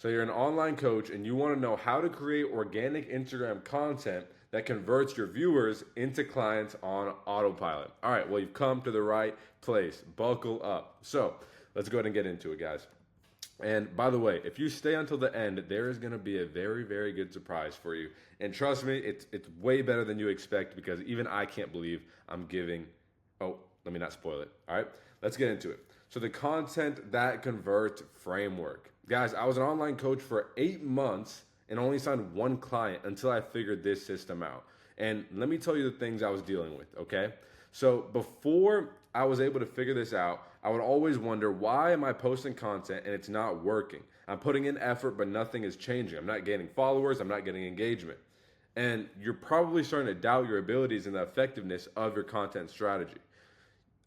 So you're an online coach and you want to know how to create organic Instagram content that converts your viewers into clients on autopilot. All right, well, you've come to the right place. Buckle up. So let's go ahead and get into it, guys. And by the way, if you stay until the end, there is going to be a very, very good surprise for you. And trust me, it's way better than you expect because even I can't believe I'm giving. Oh, let me not spoil it. All right, let's get into it. So the content that converts framework, guys. I was an online coach for 8 months and only signed one client until I figured this system out. And let me tell you the things I was dealing with. Okay, so before I was able to figure this out, I would always wonder, why am I posting content and it's not working? I'm putting in effort, but nothing is changing. I'm not gaining followers. I'm not getting engagement. And you're probably starting to doubt your abilities and the effectiveness of your content strategy.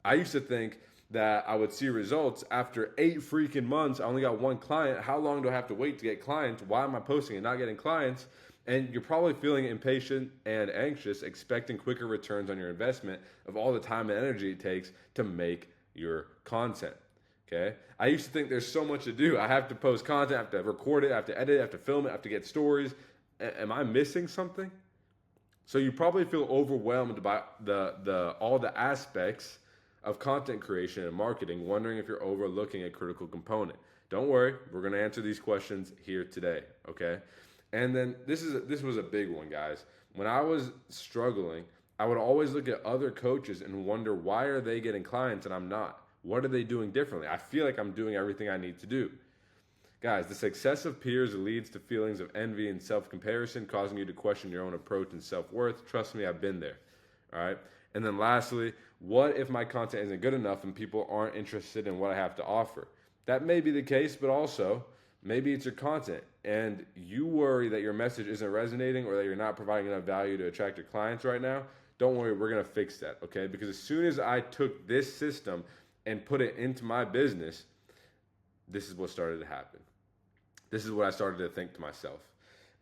I used to think that I would see results after 8 freaking months. I only got one client. How long do I have to wait to get clients? Why am I posting and not getting clients? And you're probably feeling impatient and anxious, expecting quicker returns on your investment of all the time and energy it takes to make your content. Okay. I used to think there's so much to do. I have to post content, I have to record it, I have to edit it, I have to film it, I have to get stories. Am I missing something? So you probably feel overwhelmed by the all the aspects of content creation and marketing, wondering if you're overlooking a critical component. Don't worry, we're going to answer these questions here today, okay? And then this was a big one, guys. When I was struggling, I would always look at other coaches and wonder, why are they getting clients and I'm not? What are they doing differently? I feel like I'm doing everything I need to do. Guys, the success of peers leads to feelings of envy and self-comparison, causing you to question your own approach and self-worth. Trust me, I've been there. All right. And then lastly, what if my content isn't good enough and people aren't interested in what I have to offer? That may be the case, but also maybe it's your content and you worry that your message isn't resonating or that you're not providing enough value to attract your clients right now. Don't worry, we're going to fix that, okay? Because as soon as I took this system and put it into my business, this is what started to happen. This is what I started to think to myself.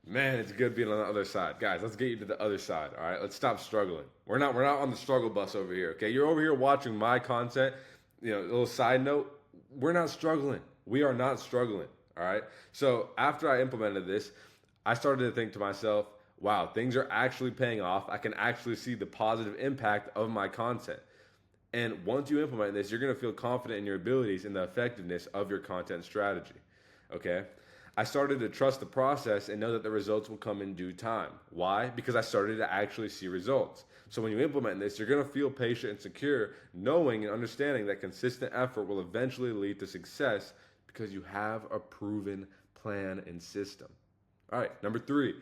Man, it's good being on the other side. Guys, let's get you to the other side, all right? Let's stop struggling. We're not on the struggle bus over here, okay? You're over here watching my content. A little side note, we're not struggling. We are not struggling, all right? So after I implemented this, I started to think to myself, wow, things are actually paying off. I can actually see the positive impact of my content. And once you implement this, you're going to feel confident in your abilities and the effectiveness of your content strategy, okay? I started to trust the process and know that the results will come in due time. Why? Because I started to actually see results. So when you implement this, you're going to feel patient and secure, knowing and understanding that consistent effort will eventually lead to success because you have a proven plan and system. All right, number 3,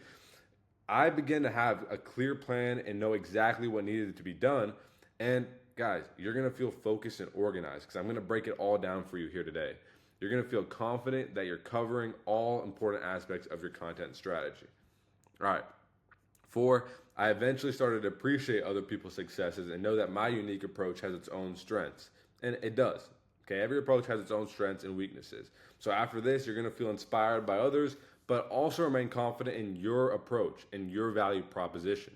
I began to have a clear plan and know exactly what needed to be done. And guys, you're going to feel focused and organized because I'm going to break it all down for you here today. You're going to feel confident that you're covering all important aspects of your content strategy. All right. 4, I eventually started to appreciate other people's successes and know that my unique approach has its own strengths. And it does. Okay, every approach has its own strengths and weaknesses. So after this, you're going to feel inspired by others, but also remain confident in your approach and your value proposition.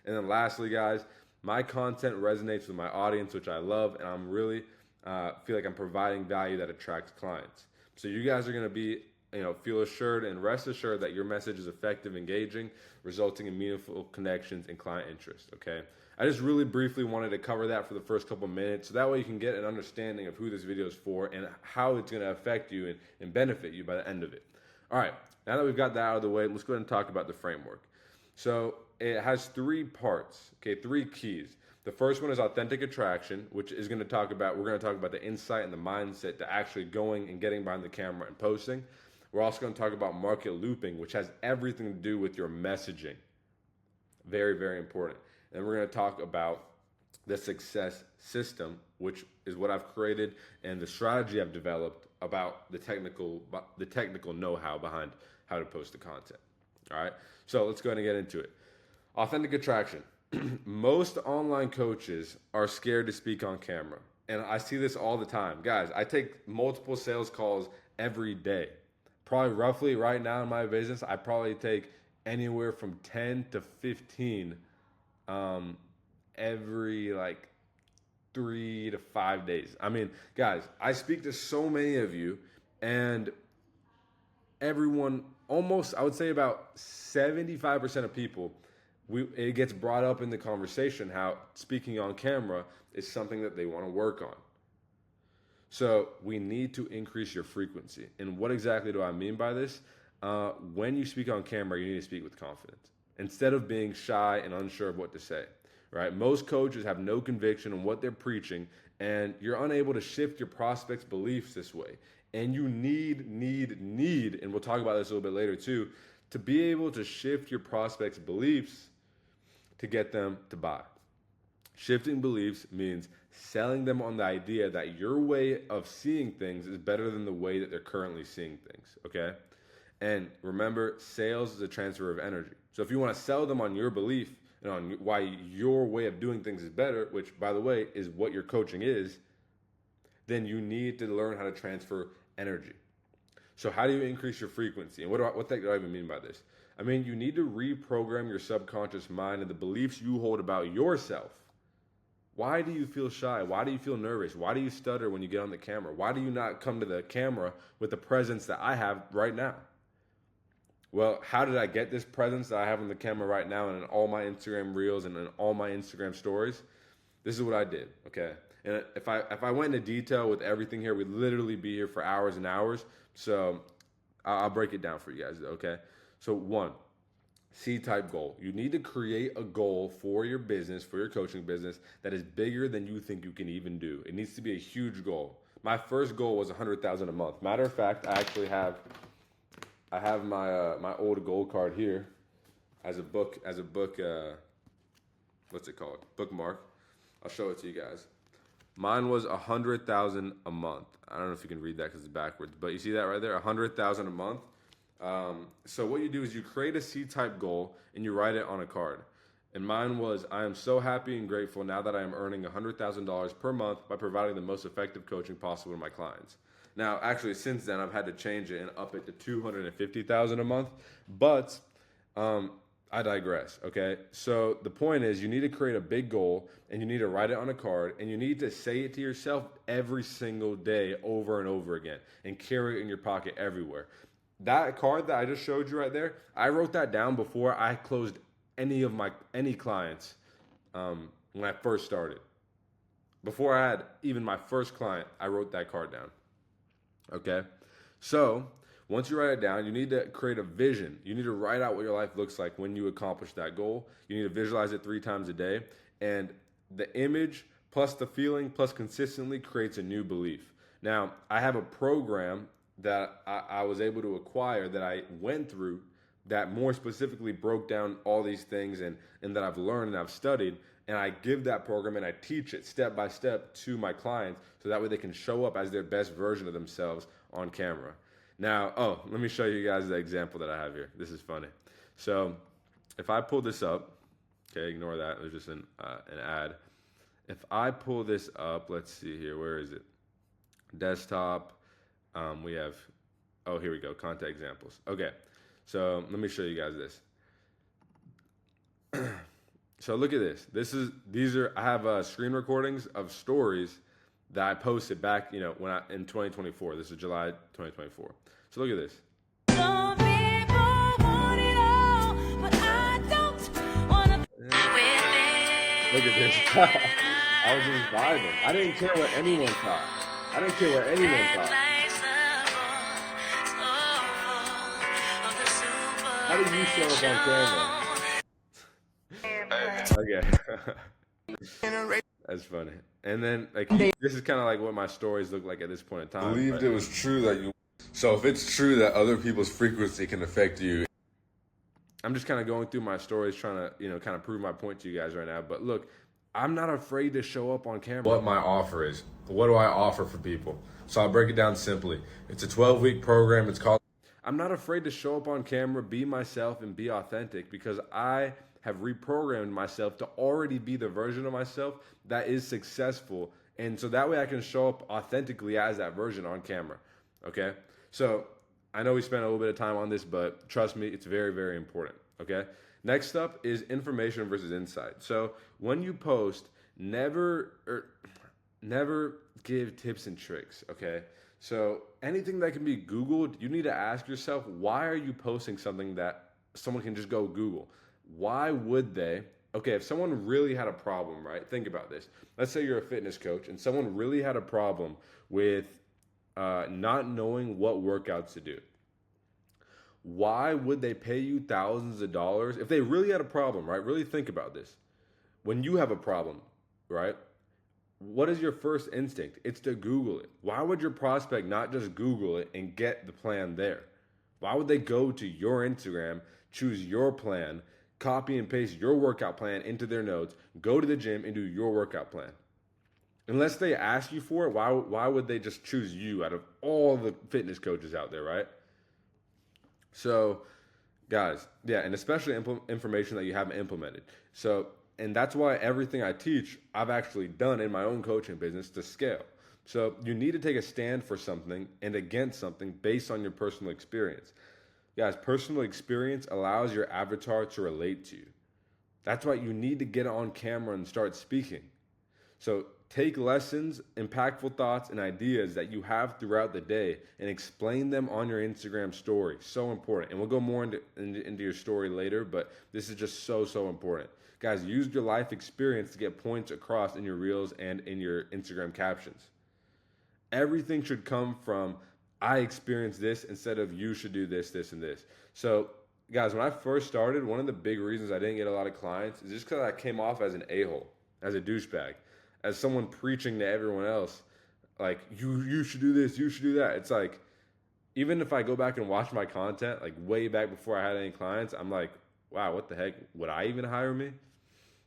And then lastly, guys, my content resonates with my audience, which I love, and I'm really feel like I'm providing value that attracts clients. So you guys are going to be, feel assured and rest assured that your message is effective, engaging, resulting in meaningful connections and client interest. Okay. I just really briefly wanted to cover that for the first couple minutes, so that way you can get an understanding of who this video is for and how it's going to affect you and benefit you by the end of it. All right. Now that we've got that out of the way, let's go ahead and talk about the framework. So it has 3 parts. Okay, 3 keys. The first one is authentic attraction, which is we're going to talk about the insight and the mindset to actually going and getting behind the camera and posting. We're also going to talk about market looping, which has everything to do with your messaging. Very, very important. And we're going to talk about the success system, which is what I've created and the strategy I've developed about the technical know-how behind how to post the content. All right. So let's go ahead and get into it. Authentic attraction. Most online coaches are scared to speak on camera. And I see this all the time. Guys, I take multiple sales calls every day. Probably roughly right now in my business, I probably take anywhere from 10 to 15 every 3 to 5 days. I mean, guys, I speak to so many of you, and everyone, almost, I would say about 75% of people, it gets brought up in the conversation how speaking on camera is something that they want to work on. So we need to increase your frequency. And what exactly do I mean by this? When you speak on camera, you need to speak with confidence instead of being shy and unsure of what to say, right? Most coaches have no conviction in what they're preaching, and you're unable to shift your prospects' beliefs this way. And you need, and we'll talk about this a little bit later too, to be able to shift your prospects' beliefs to get them to buy. Shifting beliefs means selling them on the idea that your way of seeing things is better than the way that they're currently seeing things, okay? And remember, sales is a transfer of energy. So if you want to sell them on your belief and on why your way of doing things is better, which, by the way, is what your coaching is, then you need to learn how to transfer energy. So how do you increase your frequency? And what the heck do I even mean by this? I mean, you need to reprogram your subconscious mind and the beliefs you hold about yourself. Why do you feel shy? Why do you feel nervous? Why do you stutter when you get on the camera? Why do you not come to the camera with the presence that I have right now? Well, how did I get this presence that I have on the camera right now and in all my Instagram reels and in all my Instagram stories? This is what I did, okay? And if I went into detail with everything here, we'd literally be here for hours and hours. So I'll break it down for you guys, okay? So 1, C-type goal. You need to create a goal for your business, for your coaching business, that is bigger than you think you can even do. It needs to be a huge goal. My first goal was $100,000 a month. Matter of fact, I actually have my my old goal card here as a book. What's it called? Bookmark. I'll show it to you guys. Mine was $100,000 a month. I don't know if you can read that because it's backwards, but you see that right there, $100,000 a month. So what you do is you create a C-type goal and you write it on a card. And mine was, I am so happy and grateful now that I am earning $100,000 per month by providing the most effective coaching possible to my clients. Now, actually, since then, I've had to change it and up it to $250,000 a month. But I digress, okay? So the point is you need to create a big goal and you need to write it on a card and you need to say it to yourself every single day over and over again and carry it in your pocket everywhere. That card that I just showed you right there, I wrote that down before I closed any clients when I first started. Before I had even my first client, I wrote that card down. Okay? So once you write it down, you need to create a vision. You need to write out what your life looks like when you accomplish that goal. You need to visualize it 3 times a day. And the image plus the feeling plus consistently creates a new belief. Now, I have a program that I was able to acquire that I went through that more specifically broke down all these things and that I've learned and I've studied. And I give that program and I teach it step by step to my clients so that way they can show up as their best version of themselves on camera. Now, let me show you guys the example that I have here. This is funny. So if I pull this up, okay, ignore that. There's just an ad. If I pull this up, let's see here. Where is it? Desktop. We have, here we go. Content examples. Okay. So let me show you guys this. So look at this. I have screen recordings of stories that I posted back, in 2024. This is July 2024. So look at this. Some people want it all, but I don't want to Look at this. I was just vibing. I didn't care what anyone thought. How did you show up on camera? Okay. That's funny. And then, this is kind of like what my stories look like at this point in time. Believed it was true that you... So if it's true that other people's frequency can affect you... I'm just kind of going through my stories trying to, kind of prove my point to you guys right now. But look, I'm not afraid to show up on camera. What my offer is. What do I offer for people? So I'll break it down simply. It's a 12-week program. It's called... I'm not afraid to show up on camera, be myself, and be authentic because I have reprogrammed myself to already be the version of myself that is successful. And so that way I can show up authentically as that version on camera. Okay? So I know we spent a little bit of time on this, but trust me, it's very, very important. Okay? Next up is information versus insight. So when you post, never give tips and tricks. Okay? So anything that can be Googled, you need to ask yourself, why are you posting something that someone can just go Google? Why would they? Okay, if someone really had a problem, right? Think about this. Let's say you're a fitness coach and someone really had a problem with not knowing what workouts to do. Why would they pay you thousands of dollars if they really had a problem, right? Really think about this. When you have a problem, right? What is your first instinct? It's to Google it. Why would your prospect not just Google it and get the plan there? Why would they go to your Instagram, choose your plan, copy and paste your workout plan into their notes, go to the gym and do your workout plan? Unless they ask you for it, why would they just choose you out of all the fitness coaches out there, right? So, guys, yeah, and especially information that you haven't implemented. So, and that's why everything I teach, I've actually done in my own coaching business to scale. So, you need to take a stand for something and against something based on your personal experience. Guys, personal experience allows your avatar to relate to you. That's why you need to get on camera and start speaking. So take lessons, impactful thoughts, and ideas that you have throughout the day and explain them on your Instagram story. So important. And we'll go more into your story later, but this is just so important. Guys, use your life experience to get points across in your reels and in your Instagram captions. Everything should come from I experienced this instead of you should do this, this, and this. So, guys, when I first started, one of the big reasons I didn't get a lot of clients is just because I came off as an a-hole, as a douchebag, as someone preaching to everyone else, like, you should do this, you should do that. It's like, even if I go back and watch my content, like way back before I had any clients, I'm like, wow, what the heck? Would I even hire me?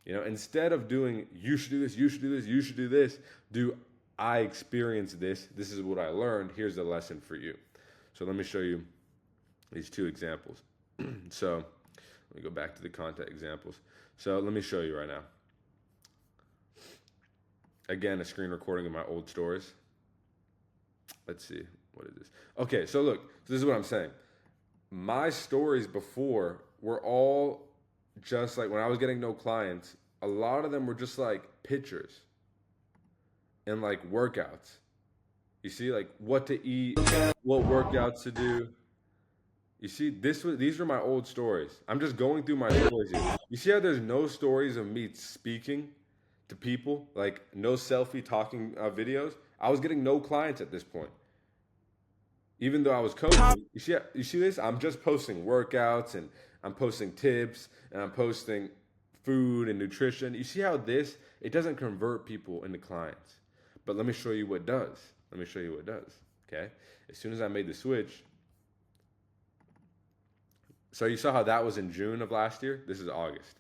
You know, instead of doing, you should do this, you should do this, you should do this, do I experienced this. This is what I learned. Here's the lesson for you. So let me show you these two examples. So let me go back to the content examples. So let me show you right now. Again, a screen recording of my old stories. Let's see. What is this? Okay, so look. So this is what I'm saying. My stories before were all just like when I was getting no clients, a lot of them were just like pictures and like workouts. You see, like what to eat, what workouts to do. You see, these were my old stories. I'm just going through my stories here. You see how there's no stories of me speaking to people, like no selfie talking videos. I was getting no clients at this point, even though I was coaching. You see this? I'm just posting workouts and I'm posting tips and I'm posting food and nutrition. You see how it doesn't convert people into clients. But let me show you what does. Let me show you what does. Okay? As soon as I made the switch, so you saw how that was in June of last year? This is August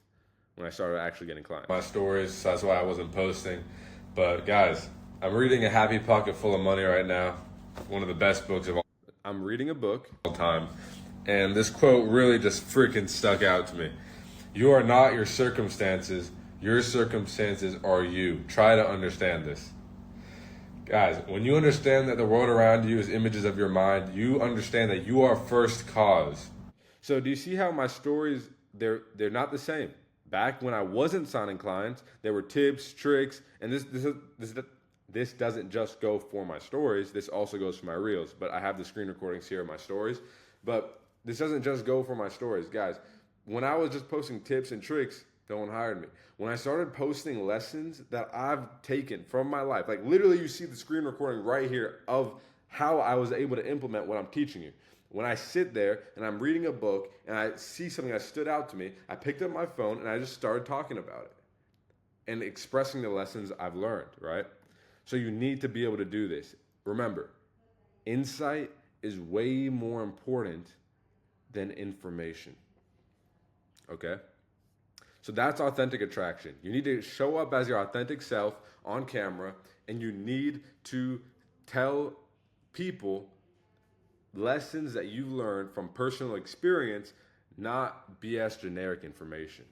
when I started actually getting clients. My stories, so that's why I wasn't posting. But guys, I'm reading A Happy Pocket Full of Money right now. One of the best books of all. I'm reading a book all time. And this quote really just freaking stuck out to me. You are not your circumstances. Your circumstances are you. Try to understand this. Guys, when you understand that the world around you is images of your mind, you understand that you are first cause. So do you see how my stories, they're not the same? Back when I wasn't signing clients, there were tips, tricks, and this doesn't just go for my stories. This also goes for my reels. But I have the screen recordings here of my stories. But this doesn't just go for my stories, guys. When I was just posting tips and tricks, no one hired me. When I started posting lessons that I've taken from my life, like literally you see the screen recording right here of how I was able to implement what I'm teaching you. When I sit there and I'm reading a book and I see something that stood out to me, I picked up my phone and I just started talking about it and expressing the lessons I've learned, right? So you need to be able to do this. Remember, insight is way more important than information. Okay? So that's authentic attraction. You need to show up as your authentic self on camera, and you need to tell people lessons that you've learned from personal experience, not BS generic information.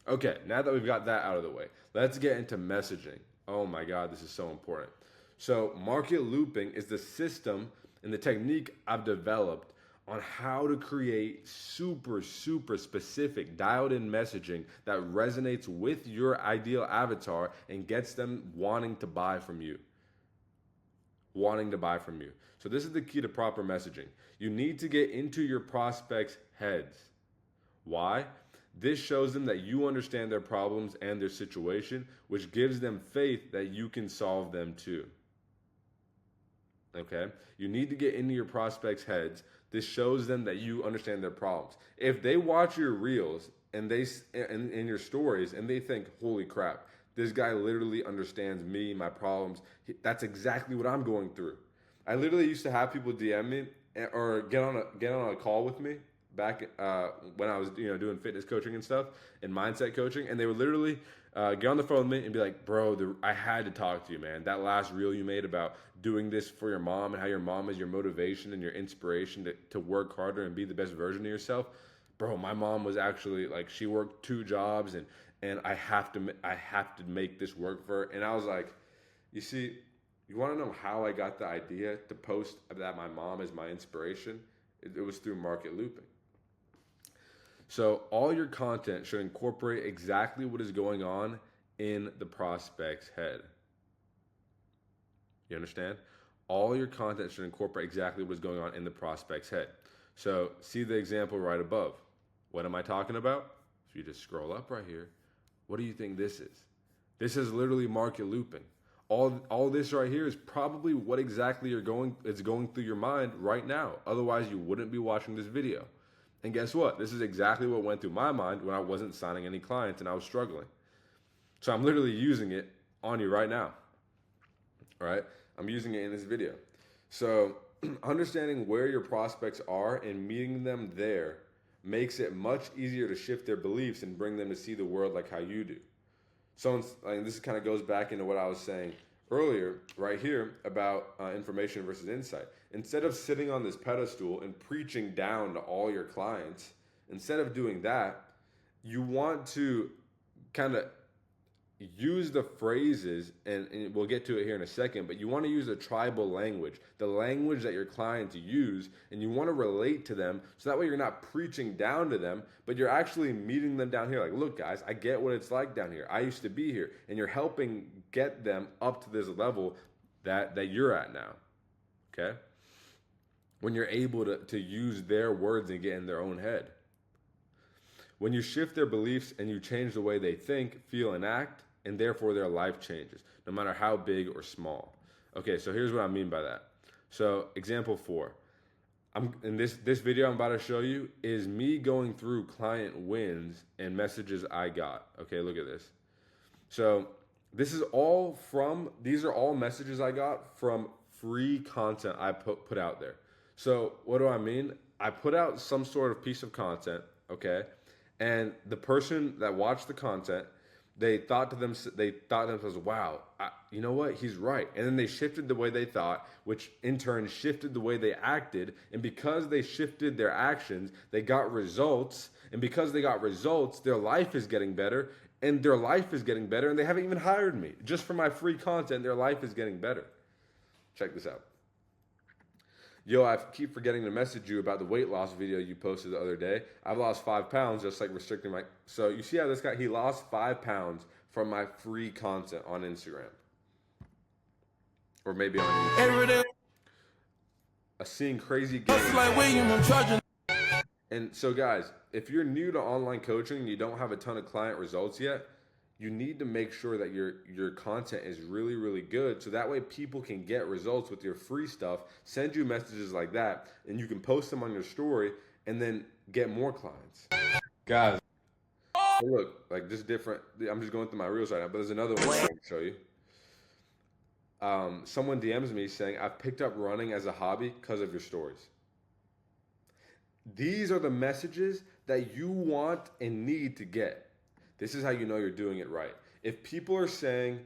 Okay, now that we've got that out of the way, let's get into messaging. Oh my God, this is so important. So market looping is the system and the technique I've developed on how to create super specific dialed in messaging that resonates with your ideal avatar and gets them wanting to buy from you. wanting to buy from you. So this is the key to proper messaging. You need to get into your prospects' heads. Why? This shows them that you understand their problems and their situation, which gives them faith that you can solve them too. Okay? You need to get into your prospects' heads. This shows them that you understand their problems. If they watch your reels and in your stories and they think, "Holy crap, this guy literally understands me, my problems. That's exactly what I'm going through." I literally used to have people DM me or get on a call with me back when I was doing fitness coaching and stuff and mindset coaching, and they would literally get on the phone with me and be like, "Bro, I had to talk to you, man. That last reel you made about doing this for your mom and how your mom is your motivation and your inspiration to work harder and be the best version of yourself. Bro, my mom was actually like, she worked 2 jobs and I have to make this work for her." And I was like, you see, you want to know how I got the idea to post that my mom is my inspiration? It was through market looping. So all your content should incorporate exactly what is going on in the prospect's head. You understand? All your content should incorporate exactly what is going on in the prospect's head. So see the example right above. What am I talking about? If you just scroll up right here, what do you think this is? This is literally market looping. All this right here is probably what exactly is going through your mind right now. Otherwise, you wouldn't be watching this video. And guess what? This is exactly what went through my mind when I wasn't signing any clients and I was struggling. So I'm literally using it on you right now. All right? I'm using it in this video. So understanding where your prospects are and meeting them there makes it much easier to shift their beliefs and bring them to see the world like how you do. So this kind of goes back into what I was saying earlier right here about information versus insight. Instead of sitting on this pedestal and preaching down to all your clients, instead of doing that, you want to kind of use the phrases, and we'll get to it here in a second, but you want to use a tribal language, the language that your clients use, and you want to relate to them so that way you're not preaching down to them, but you're actually meeting them down here. Like, look, guys, I get what it's like down here. I used to be here, and you're helping get them up to this level that you're at now, okay? When you're able to use their words and get in their own head. When you shift their beliefs and you change the way they think, feel, and act, and therefore their life changes, no matter how big or small. Okay, so here's what I mean by that. So example 4. In this video I'm about to show you is me going through client wins and messages I got. Okay, look at this. So these are all messages I got from free content I put out there. So what do I mean? I put out some sort of piece of content, okay? And the person that watched the content, they thought to themselves, "Wow, you know what? He's right." And then they shifted the way they thought, which in turn shifted the way they acted. And because they shifted their actions, they got results. And because they got results, their life is getting better. And their life is getting better. And they haven't even hired me. Just for my free content, their life is getting better. Check this out. Yo, I keep forgetting to message you about the weight loss video you posted the other day. I've lost 5 pounds just like restricting my... So you see how this guy, he lost 5 pounds from my free content on Instagram. Or maybe on YouTube. Seeing crazy gains. And so guys, if you're new to online coaching and you don't have a ton of client results yet, you need to make sure that your content is really, really good so that way people can get results with your free stuff, send you messages like that, and you can post them on your story and then get more clients. Guys, so look, like this different, I'm just going through my reels right now, but there's another one I can show you. Someone DMs me saying, "I've picked up running as a hobby because of your stories." These are the messages that you want and need to get. This is how you know you're doing it right. If people are saying,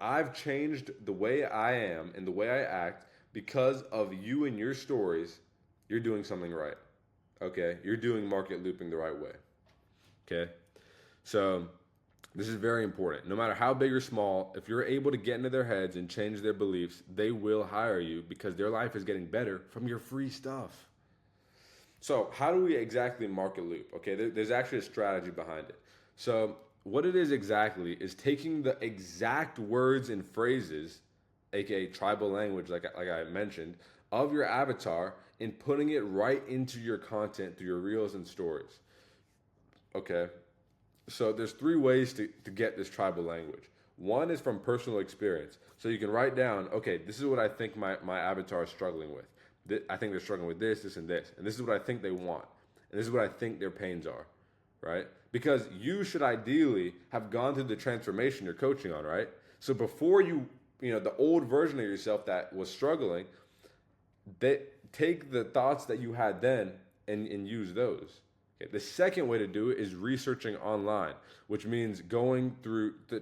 "I've changed the way I am and the way I act because of you and your stories," you're doing something right. Okay? You're doing market looping the right way. Okay? So this is very important. No matter how big or small, if you're able to get into their heads and change their beliefs, they will hire you because their life is getting better from your free stuff. So how do we exactly market loop? Okay, there's actually a strategy behind it. So what it is exactly is taking the exact words and phrases, aka tribal language, like I mentioned, of your avatar and putting it right into your content through your reels and stories. Okay, so there's three ways to get this tribal language. One is from personal experience. So you can write down, okay, this is what I think my avatar is struggling with. I think they're struggling with this, and this. And this is what I think they want. And this is what I think their pains are, right? Because you should ideally have gone through the transformation you're coaching on, right? So before the old version of yourself that was struggling, take the thoughts that you had then and use those. Okay. The second way to do it is researching online, which means going through to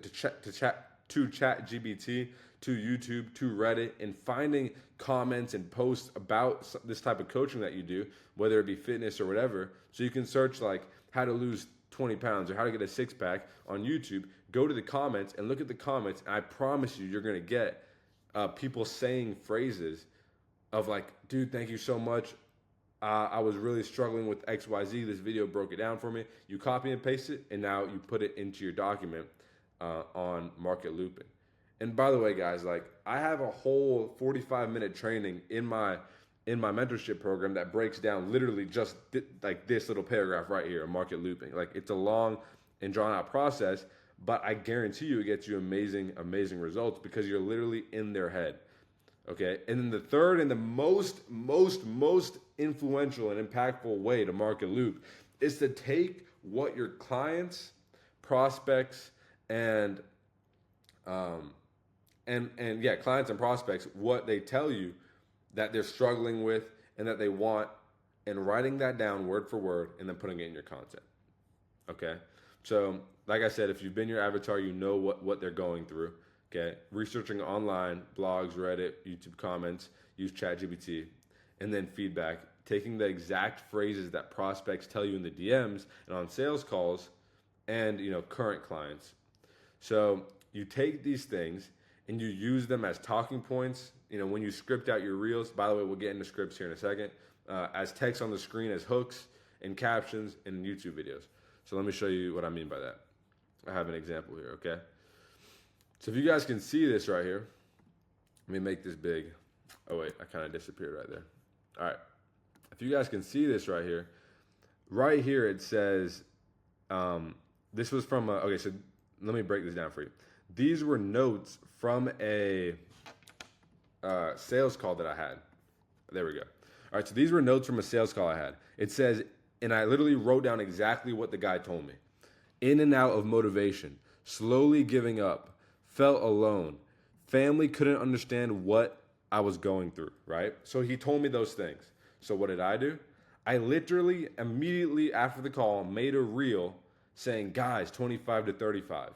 ChatGPT, to YouTube, to Reddit, and finding comments and posts about this type of coaching that you do, whether it be fitness or whatever. So you can search like how to lose 20 pounds or how to get a six pack on YouTube. Go to the comments and look at the comments, and I promise you're going to get people saying phrases of like, dude, thank you so much. I was really struggling with XYZ. This video broke it down for me. You copy and paste it, and now you put it into your document on market looping. And by the way, guys, like I have a whole 45-minute training in my mentorship program that breaks down literally just like this little paragraph right here, market looping. Like it's a long and drawn out process, but I guarantee you it gets you amazing, amazing results because you're literally in their head. Okay, and then the third and the most influential and impactful way to market loop is to take what your clients, prospects, and clients and prospects, what they tell you that they're struggling with and that they want, and writing that down word for word and then putting it in your content. Okay, so like I said, if you've been your avatar, you know what they're going through. Okay, researching online, blogs, Reddit, YouTube comments, use ChatGPT, and then feedback, taking the exact phrases that prospects tell you in the DMs and on sales calls and current clients. So you take these things and you use them as talking points, when you script out your reels. By the way, we'll get into scripts here in a second, as text on the screen, as hooks and captions in YouTube videos. So let me show you what I mean by that. I have an example here, okay? So if you guys can see this right here, let me make this big. Oh wait, I kind of disappeared right there. All right. If you guys can see this right here it says, this was from, okay, so let me break this down for you. These were notes from a sales call that I had. There we go. All right, so these were notes from a sales call I had. It says, and I literally wrote down exactly what the guy told me. In and out of motivation, slowly giving up, felt alone, family couldn't understand what I was going through, right? So he told me those things. So what did I do? I literally immediately after the call made a reel saying, guys, 25 to 35.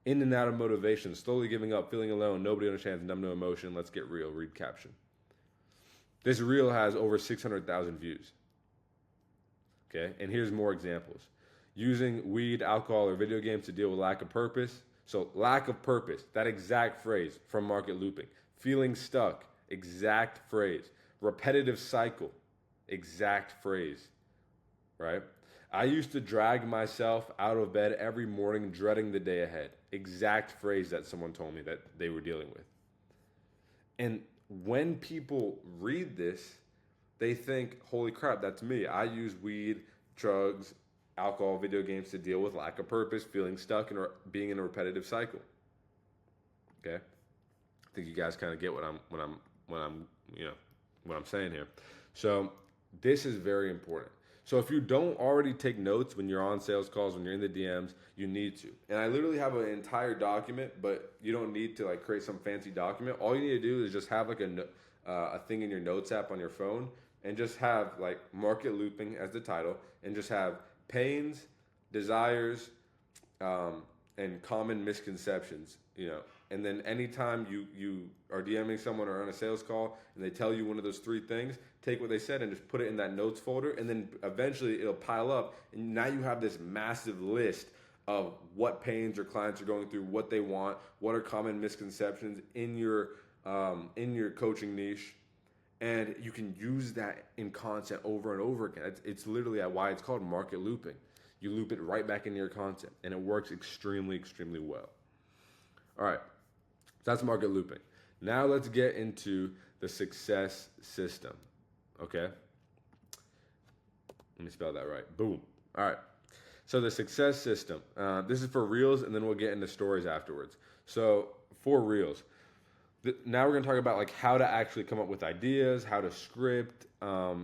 In and out of motivation, slowly giving up, feeling alone, nobody understands, numb no emotion, let's get real, read caption. This reel has over 600,000 views. Okay, and here's more examples. Using weed, alcohol, or video games to deal with lack of purpose. So lack of purpose, that exact phrase from market looping. Feeling stuck, exact phrase. Repetitive cycle, exact phrase, right? I used to drag myself out of bed every morning dreading the day ahead. Exact phrase that someone told me that they were dealing with. And when people read this, they think, holy crap, that's me. I use weed, drugs, alcohol, video games to deal with lack of purpose, feeling stuck, and being in a repetitive cycle. Okay? I think you guys kind of get what I'm saying here. So this is very important. So if you don't already take notes when you're on sales calls, when you're in the DMs, you need to. And I literally have an entire document, but you don't need to like create some fancy document. All you need to do is just have like a thing in your notes app on your phone and just have like market looping as the title and just have pains, desires, and common misconceptions, and then anytime you are DMing someone or on a sales call and they tell you one of those three things, take what they said and just put it in that notes folder, and then eventually it'll pile up, and now you have this massive list of what pains your clients are going through, what they want, what are common misconceptions in your coaching niche, and you can use that in content over and over again. It's literally why it's called market looping. You loop it right back into your content, and it works extremely, extremely well. All right, so that's market looping. Now let's get into the success system. Okay. Let me spell that right. Boom. All right. So the success system. This is for reels, and then we'll get into stories afterwards. So for reels, now we're going to talk about like how to actually come up with ideas, how to script,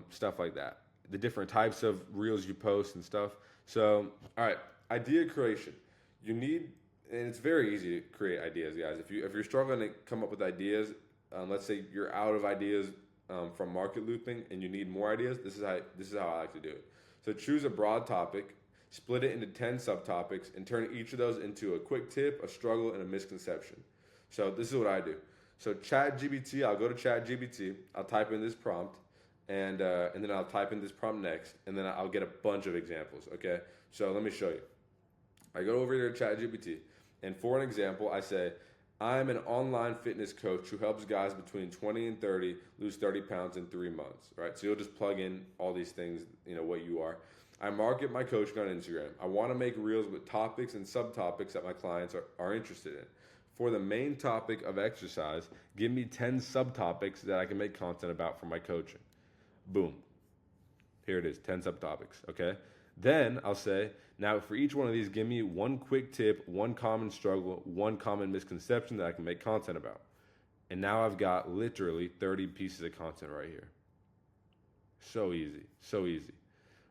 stuff like that. The different types of reels you post and stuff. So, all right, idea creation. You need, and it's very easy to create ideas, guys. If you're struggling to come up with ideas, let's say you're out of ideas from market looping and you need more ideas. This is how I like to do it. So choose a broad topic, split it into 10 subtopics, and turn each of those into a quick tip, a struggle, and a misconception. So this is what I do. So ChatGPT, I'll go to ChatGPT, I'll type in this prompt, and then I'll type in this prompt next, and then I'll get a bunch of examples, okay? So let me show you. I go over here to ChatGPT, and for an example, I say, I'm an online fitness coach who helps guys between 20 and 30 lose 30 pounds in 3 months, right? So you'll just plug in all these things, what you are. I market my coaching on Instagram. I want to make reels with topics and subtopics that my clients are interested in. For the main topic of exercise, give me 10 subtopics that I can make content about for my coaching. Boom. Here it is, 10 subtopics, okay? Then I'll say, now for each one of these, give me one quick tip, one common struggle, one common misconception that I can make content about. And now I've got literally 30 pieces of content right here. So easy,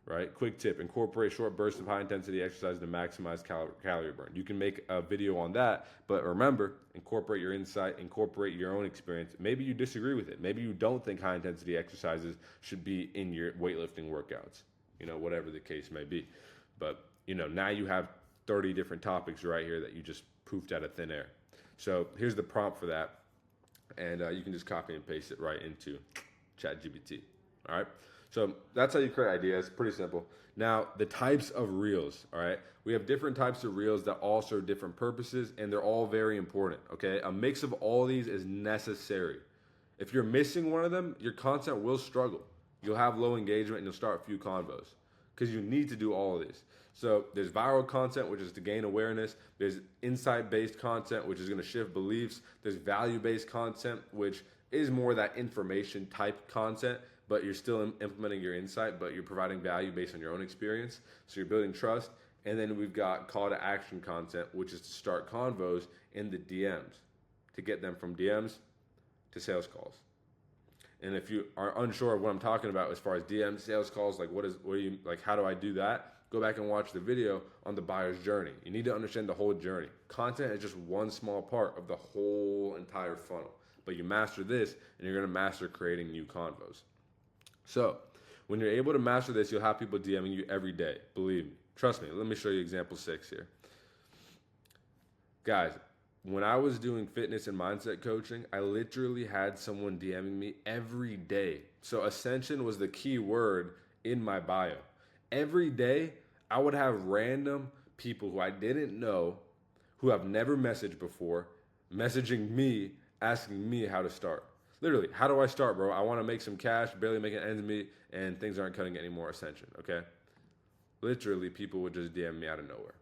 right? Quick tip, incorporate short bursts of high intensity exercise to maximize calorie burn. You can make a video on that, but remember, incorporate your insight, incorporate your own experience. Maybe you disagree with it. Maybe you don't think high intensity exercises should be in your weightlifting workouts, whatever the case may be. But, now you have 30 different topics right here that you just poofed out of thin air. So here's the prompt for that. And you can just copy and paste it right into ChatGPT. All right. So that's how you create ideas. Pretty simple. Now, the types of reels, all right? We have different types of reels that all serve different purposes, and they're all very important, okay? A mix of all these is necessary. If you're missing one of them, your content will struggle. You'll have low engagement, and you'll start a few convos because you need to do all of these. So there's viral content, which is to gain awareness. There's insight-based content, which is going to shift beliefs. There's value-based content, which is more that information type content, but you're still implementing your insight, but you're providing value based on your own experience. So you're building trust. And then we've got call to action content, which is to start convos in the DMs, to get them from DMs to sales calls. And if you are unsure of what I'm talking about as far as DMs, sales calls, how do I do that? Go back and watch the video on the buyer's journey. You need to understand the whole journey. Content is just one small part of the whole entire funnel. But you master this, and you're going to master creating new convos. So when you're able to master this, you'll have people DMing you every day. Believe me. Trust me. Let me show you example 6 here. Guys, when I was doing fitness and mindset coaching, I literally had someone DMing me every day. So Ascension was the key word in my bio. Every day, I would have random people who I didn't know, who I've never messaged before, messaging me, asking me how to start. Literally, how do I start, bro? I want to make some cash, barely making ends meet, and things aren't cutting anymore, Ascension, okay? Literally, people would just DM me out of nowhere.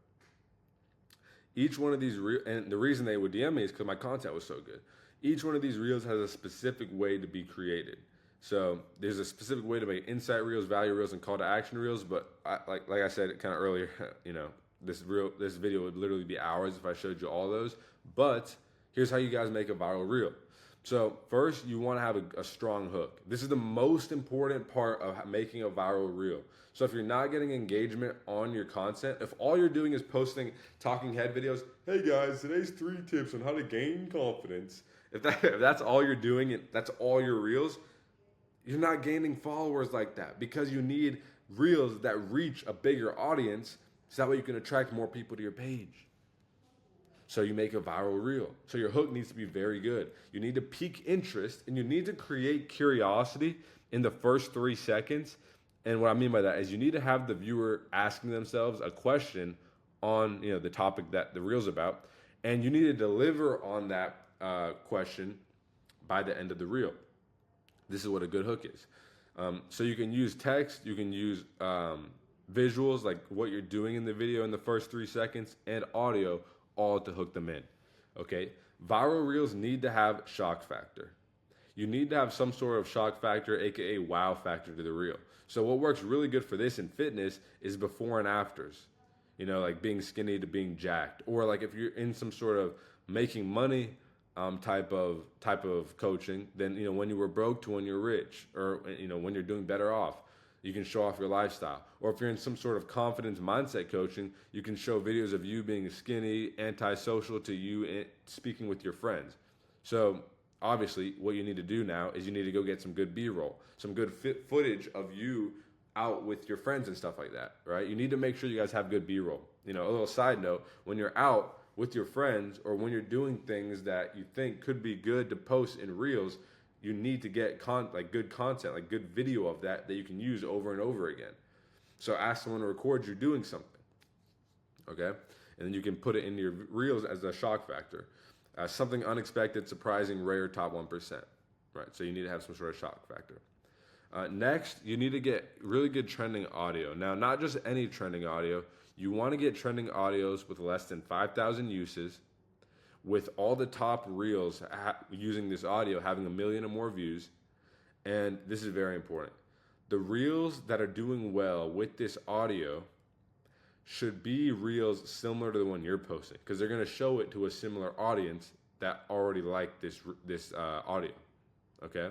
Each one of these and the reason they would DM me is because my content was so good. Each one of these reels has a specific way to be created. So there's a specific way to make insight reels, value reels, and call to action reels. But like I said kind of earlier, this video would literally be hours if I showed you all those. But here's how you guys make a viral reel. So first, you want to have a strong hook. This is the most important part of making a viral reel. So if you're not getting engagement on your content, if all you're doing is posting talking head videos, hey guys, today's 3 tips on how to gain confidence. If that's all you're doing and that's all your reels, you're not gaining followers like that, because you need reels that reach a bigger audience so that way you can attract more people to your page. So you make a viral reel. So your hook needs to be very good. You need to pique interest, and you need to create curiosity in the first 3 seconds. And what I mean by that is you need to have the viewer asking themselves a question on the topic that the reel's about, and you need to deliver on that question by the end of the reel. This is what a good hook is. So you can use text, you can use visuals, like what you're doing in the video in the first 3 seconds, and audio, all to hook them in, okay? Viral reels need to have shock factor. You need to have some sort of shock factor, aka wow factor to the reel. So what works really good for this in fitness is before and afters. Like being skinny to being jacked, or like if you're in some sort of making money type of coaching, then when you were broke to when you're rich, or when you're doing better off, you can show off your lifestyle. Or if you're in some sort of confidence mindset coaching, you can show videos of you being skinny, antisocial to you speaking with your friends. So obviously, what you need to do now is you need to go get some good B-roll, some good footage of you out with your friends and stuff like that, right? You need to make sure you guys have good B-roll. A little side note, when you're out with your friends or when you're doing things that you think could be good to post in reels, you need to get good content, like good video of that you can use over and over again. So ask someone to record you doing something, okay? And then you can put it into your reels as a shock factor. Something unexpected, surprising, rare, top 1%, right? So you need to have some sort of shock factor. Next, you need to get really good trending audio. Now, not just any trending audio. You want to get trending audios with less than 5,000 uses, with all the top reels using this audio having 1 million or more views. And this is very important. The reels that are doing well with this audio should be reels similar to the one you're posting, because they're going to show it to a similar audience that already like this audio, okay?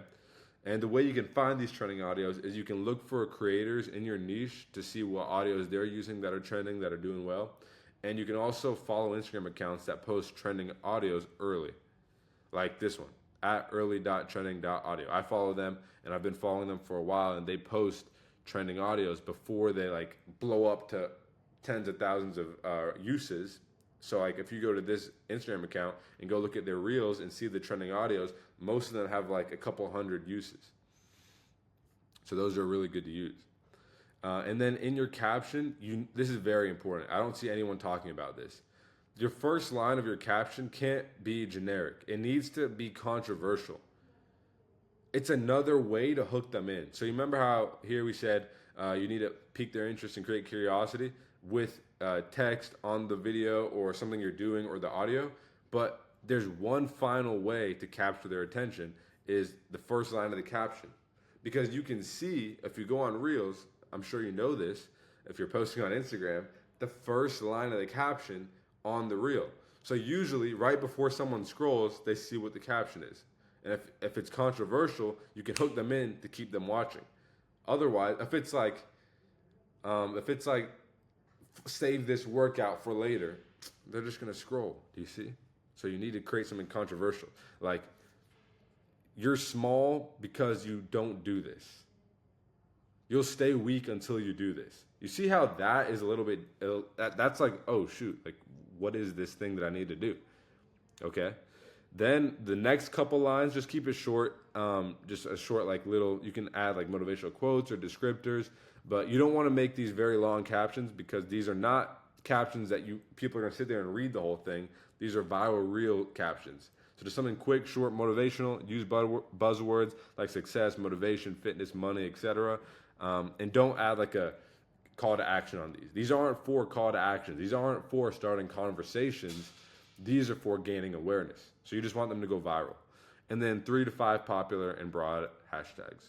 And the way you can find these trending audios is you can look for creators in your niche to see what audios they're using that are trending, that are doing well. And you can also follow Instagram accounts that post trending audios early, like this one, at early.trending.audio. I follow them, and I've been following them for a while, and they post trending audios before they blow up to tens of thousands of uses. So if you go to this Instagram account and go look at their reels and see the trending audios, most of them have a couple hundred uses. So those are really good to use. And then in your caption, this is very important. I don't see anyone talking about this. Your first line of your caption can't be generic. It needs to be controversial. It's another way to hook them in. So you remember how here we said you need to pique their interest and create curiosity with text on the video or something you're doing or the audio, but there's one final way to capture their attention, is the first line of the caption. Because you can see, if you go on Reels, I'm sure you know this, if you're posting on Instagram, the first line of the caption on the reel. So usually right before someone scrolls, they see what the caption is. And if it's controversial, you can hook them in to keep them watching. Otherwise, if it's like save this workout for later, they're just gonna scroll. Do you see? So you need to create something controversial. Like, you're small because you don't do this. You'll stay weak until you do this. You see how that is a little bit, that's like, oh shoot, what is this thing that I need to do? Okay. Then the next couple lines, just keep it short. Just a short, little, you can add motivational quotes or descriptors, but you don't want to make these very long captions, because these are not captions that people are going to sit there and read the whole thing. These are viral reel captions. So just something quick, short, motivational. Use buzzwords like success, motivation, fitness, money, etc. And don't add a call to action on these. These aren't for call to actions. These aren't for starting conversations. These are for gaining awareness. So you just want them to go viral. And then 3 to 5 popular and broad hashtags.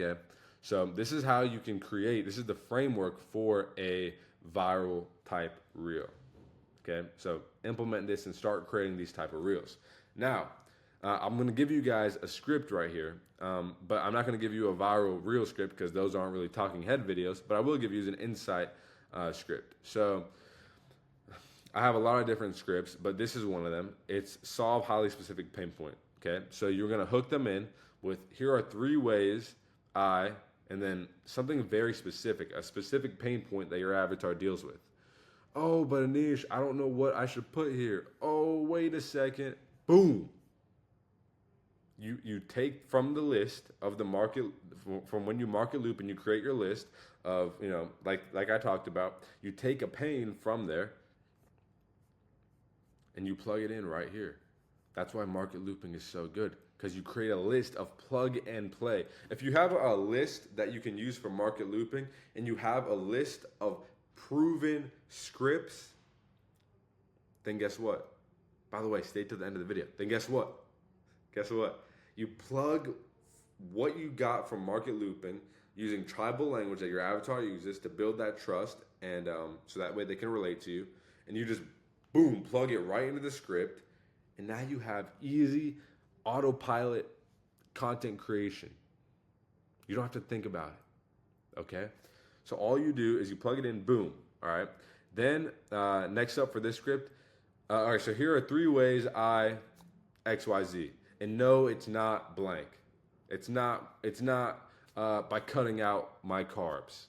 Okay. So this is how you can create, this is the framework for a viral type reel. Okay. So implement this and start creating these type of reels. Now, I'm going to give you guys a script right here, but I'm not going to give you a viral reel script, because those aren't really talking head videos, but I will give you an insight script. So I have a lot of different scripts, but this is one of them. It's solve highly specific pain point. Okay. So you're going to hook them in with, here are 3 ways and then something very specific, a specific pain point that your avatar deals with. Oh, but Anish, I don't know what I should put here. Oh, wait a second. Boom. You take from the list of the market, from when you market loop and you create your list of, like I talked about, you take a pain from there and you plug it in right here. That's why market looping is so good, because you create a list of plug and play. If you have a list that you can use for market looping, and you have a list of proven scripts, then guess what? By the way, stay to the end of the video. Then guess what? Guess what? You plug what you got from market looping using tribal language that your avatar uses to build that trust, and so that way they can relate to you. And you just boom, plug it right into the script, and now you have easy autopilot content creation. You don't have to think about it. Okay? So all you do is you plug it in, boom. All right. Then next up for this script, all right. So here are 3 ways I XYZ, and no, it's not blank. It's not. It's not by cutting out my carbs.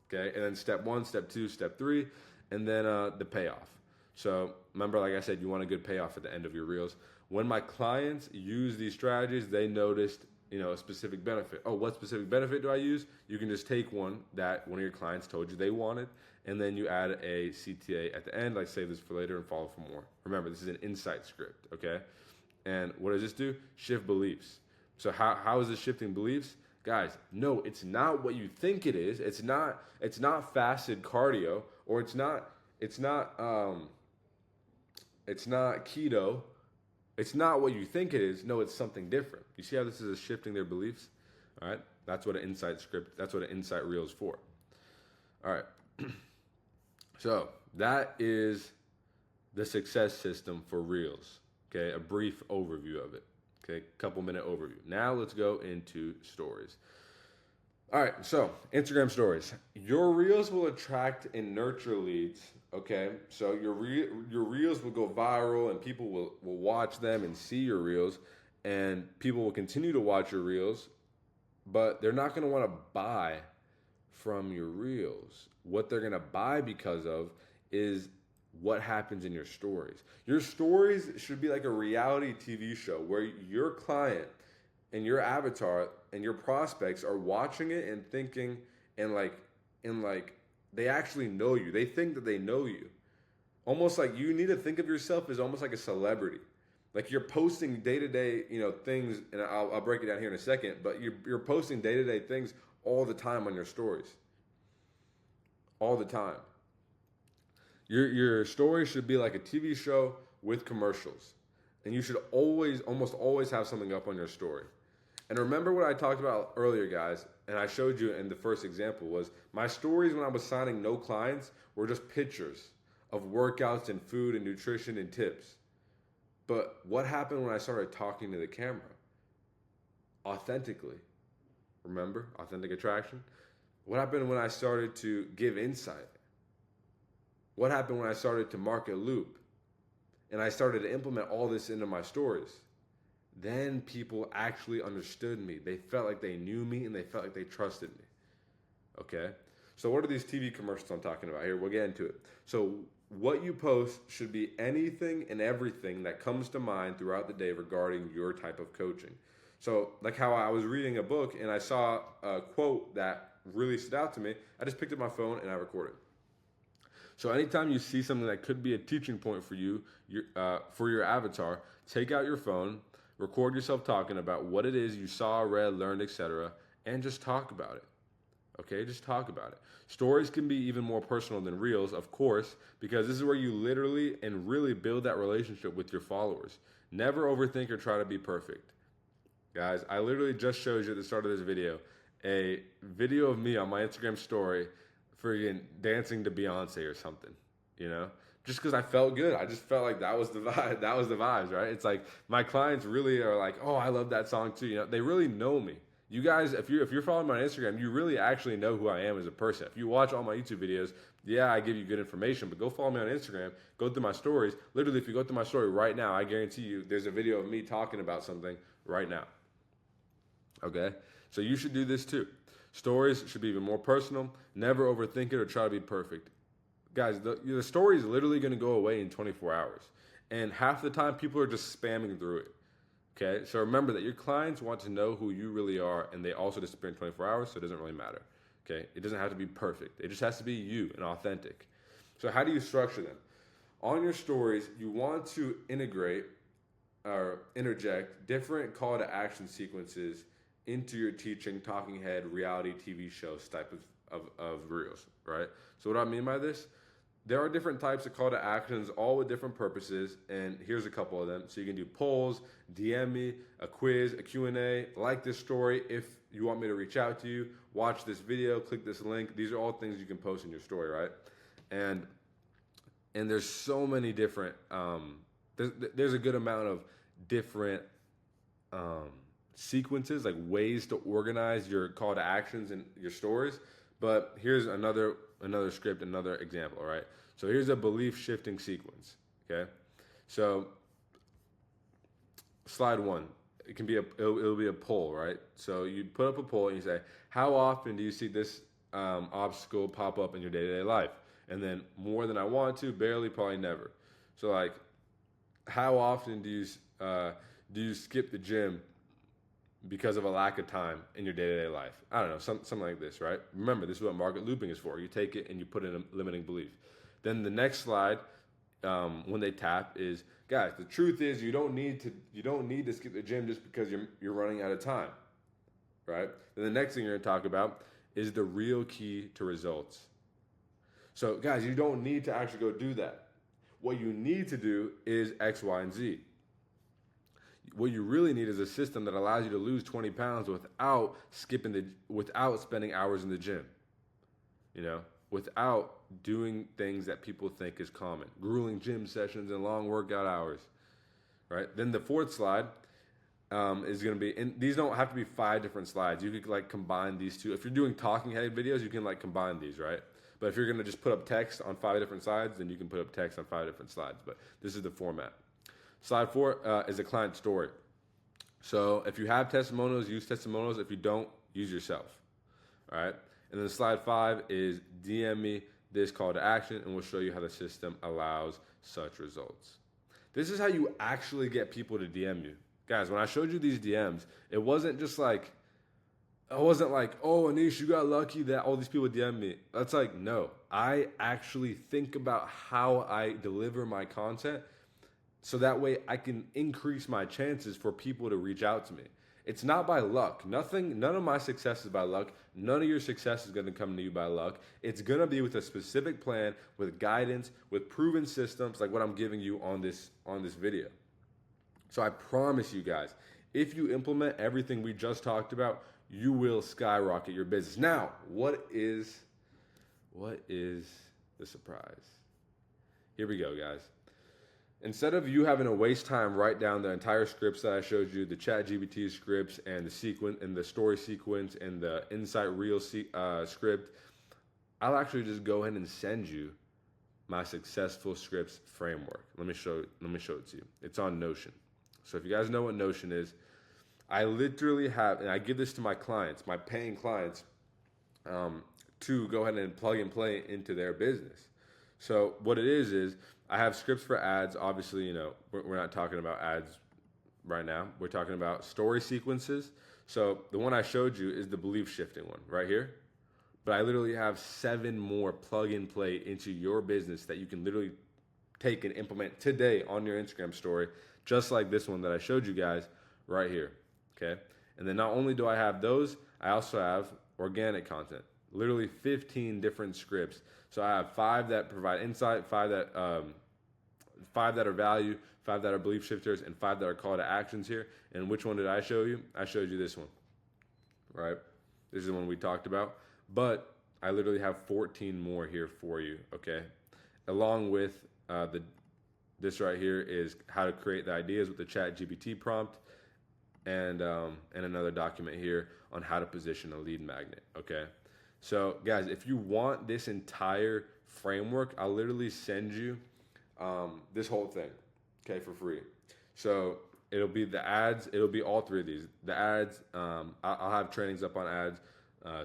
Okay. And then step 1, step 2, step 3, and then the payoff. So remember, like I said, you want a good payoff at the end of your reels. When my clients use these strategies, they noticed, a specific benefit. Oh, what specific benefit do I use? You can just take one that one of your clients told you they wanted, and then you add a CTA at the end, like save this for later and follow for more. Remember, this is an insight script, okay? And what does this do? Shift beliefs. So how is this shifting beliefs? Guys, no, it's not what you think it is. It's not fasted cardio, or it's not keto. It's not what you think it is. No, it's something different. You see how this is shifting their beliefs? All right. That's what an insight script, that's what an insight reel is for. All right. So that is the success system for reels. Okay. A brief overview of it. Okay. Couple minute overview. Now let's go into stories. All right, so Instagram stories. Your reels will attract and nurture leads, okay? So your reels will go viral, and people will watch them and see your reels, and people will continue to watch your reels, but they're not going to want to buy from your reels. What they're going to buy because of is what happens in your stories. Your stories should be like a reality TV show where your client and your avatar and your prospects are watching it and thinking, and they actually know you. They think that they know you. Almost like you need to think of yourself as almost like a celebrity. Like you're posting day-to-day, things, and I'll break it down here in a second, but you're posting day-to-day things all the time on your stories. All the time. Your story should be like a TV show with commercials. And you should almost always have something up on your story. And remember what I talked about earlier, guys, and I showed you in the first example, was my stories when I was signing no clients were just pictures of workouts and food and nutrition and tips. But what happened when I started talking to the camera? Authentically. Remember? Authentic attraction. What happened when I started to give insight? What happened when I started to market loop? And I started to implement all this into my stories? Then people actually understood me. They felt like they knew me, and they felt like they trusted me. Okay? So what are these TV commercials I'm talking about here? We'll get into it. So what you post should be anything and everything that comes to mind throughout the day regarding your type of coaching. So like how I was reading a book and I saw a quote that really stood out to me, I just picked up my phone and I recorded. So anytime you see something that could be a teaching point for you, for your avatar, take out your phone, record yourself talking about what it is you saw, read, learned, etc., and just talk about it. Okay, just talk about it. Stories can be even more personal than reels, of course, because this is where you literally and really build that relationship with your followers. Never overthink or try to be perfect. Guys, I literally just showed you at the start of this video a video of me on my Instagram story friggin' dancing to Beyonce or something, just because I felt good. I just felt like that was the vibe. That was the vibes, right? It's like my clients really are like, oh, I love that song too. They really know me. You guys, if you're following me on Instagram, you really actually know who I am as a person. If you watch all my YouTube videos, yeah, I give you good information, but go follow me on Instagram, go through my stories. Literally, if you go through my story right now, I guarantee you there's a video of me talking about something right now. Okay? So you should do this too. Stories should be even more personal. Never overthink it or try to be perfect. Guys, the story is literally going to go away in 24 hours. And half the time, people are just spamming through it. Okay? So remember that your clients want to know who you really are, and they also disappear in 24 hours, so it doesn't really matter. Okay? It doesn't have to be perfect. It just has to be you and authentic. So how do you structure them? On your stories, you want to integrate or interject different call to action sequences into your teaching, talking head, reality TV shows type of reels, right? So what do I mean by this? there are different types of call to actions, all with different purposes, and here's a couple of them. So you can do polls, DM me, a quiz, a Q&A, like this story if you want me to reach out to you, watch this video, click this link. These are all things you can post in your story, right? And there's so many different, there's a good amount of different sequences, like ways to organize your call to actions and your stories. But here's another script, another example, right? So here's a belief shifting sequence, okay? So slide one, it can be it'll be a poll, right? So you put up a poll and you say, how often do you see this obstacle pop up in your day-to-day life? And then more than I want to, barely, probably never. So like, how often do you skip the gym because of a lack of time in your day-to-day life? I don't know, something like this, right? Remember, this is what market looping is for. You take it and you put in a limiting belief. Then the next slide, when they tap, is, guys, the truth is you don't need to skip the gym just because you're running out of time, right? Then the next thing you're going to talk about is the real key to results. So guys, you don't need to actually go do that. What you need to do is X, Y, and Z. What you really need is a system that allows you to lose 20 pounds without without spending hours in the gym. You know, without doing things that people think is common, grueling gym sessions and long workout hours, right? Then the fourth slide is going to be, and these don't have to be 5 different slides. You could like combine these two. If you're doing talking head videos, you can like combine these, right? But if you're going to just put up text on 5 different slides, then you can put up text on 5 different slides. But this is the format. Slide 4 is a client story. So if you have testimonials, use testimonials. If you don't, use yourself. All right. And then slide 5 is DM me this call to action, and we'll show you how the system allows such results. This is how you actually get people to DM you. Guys, when I showed you these DMs, it wasn't like, oh, Anish, you got lucky that all these people DM me. That's like, no. I actually think about how I deliver my content so that way I can increase my chances for people to reach out to me. It's not by luck. None of my success is by luck. None of your success is going to come to you by luck. It's going to be with a specific plan, with guidance, with proven systems like what I'm giving you on this video. So I promise you guys, if you implement everything we just talked about, you will skyrocket your business. Now, what is the surprise? Here we go, guys. Instead of you having to waste time write down the entire scripts that I showed you, the ChatGPT scripts and the sequence and the story sequence and the Insight Reel script, I'll actually just go ahead and send you my successful scripts framework. Let me show it to you. It's on Notion. So if you guys know what Notion is, I literally have, and I give this to my clients, my paying clients, to go ahead and plug and play into their business. So what it is I have scripts for ads. Obviously, you know, we're not talking about ads right now. We're talking about story sequences. So the one I showed you is the belief shifting one right here. But I literally have 7 more plug and play into your business that you can literally take and implement today on your Instagram story, just like this one that I showed you guys right here. Okay. And then not only do I have those, I also have organic content, literally 15 different scripts. So I have 5 that provide insight, 5 that are value, 5 that are belief shifters, and 5 that are call to actions here. And which one did I show you? I showed you this one, right? This is the one we talked about. But I literally have 14 more here for you, okay? Along with this right here is how to create the ideas with the ChatGPT prompt, and another document here on how to position a lead magnet, okay? So guys, if you want this entire framework, I'll literally send you this whole thing, okay, for free. So it'll be the ads, it'll be all 3 of these. The ads, I'll have trainings up on ads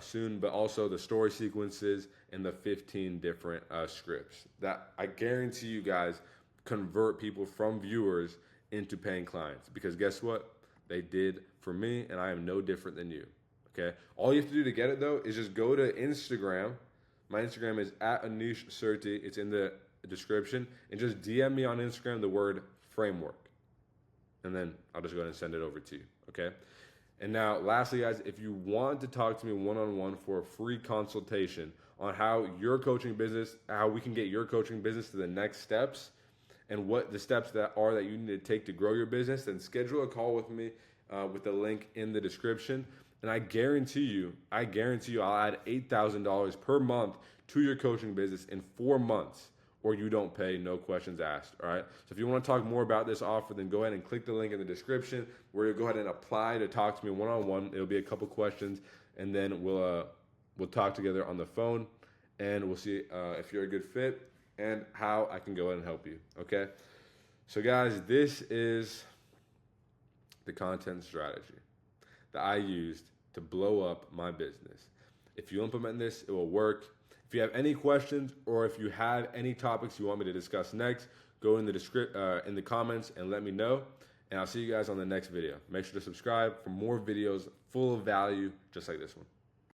soon, but also the story sequences and the 15 different scripts that I guarantee you guys convert people from viewers into paying clients. Because guess what? They did for me, and I am no different than you. Okay. All you have to do to get it though is just go to Instagram. My Instagram is @Anish Surti. It's in the description, and just DM me on Instagram the word framework, and then I'll just go ahead and send it over to you. Okay. And now, lastly, guys, if you want to talk to me one-on-one for a free consultation on how your coaching business, how we can get your coaching business to the next steps and what the steps that are that you need to take to grow your business, then schedule a call with me with the link in the description. And I guarantee you, I'll add $8,000 per month to your coaching business in 4 months, or you don't pay, no questions asked. All right. So if you want to talk more about this offer, then go ahead and click the link in the description where you'll go ahead and apply to talk to me one-on-one. It'll be a couple questions, and then we'll talk together on the phone, and we'll see if you're a good fit and how I can go ahead and help you. Okay. So guys, this is the content strategy that I used to blow up my business. If you implement this, it will work. If you have any questions or if you have any topics you want me to discuss next, go in the comments and let me know. And I'll see you guys on the next video. Make sure to subscribe for more videos full of value just like this one.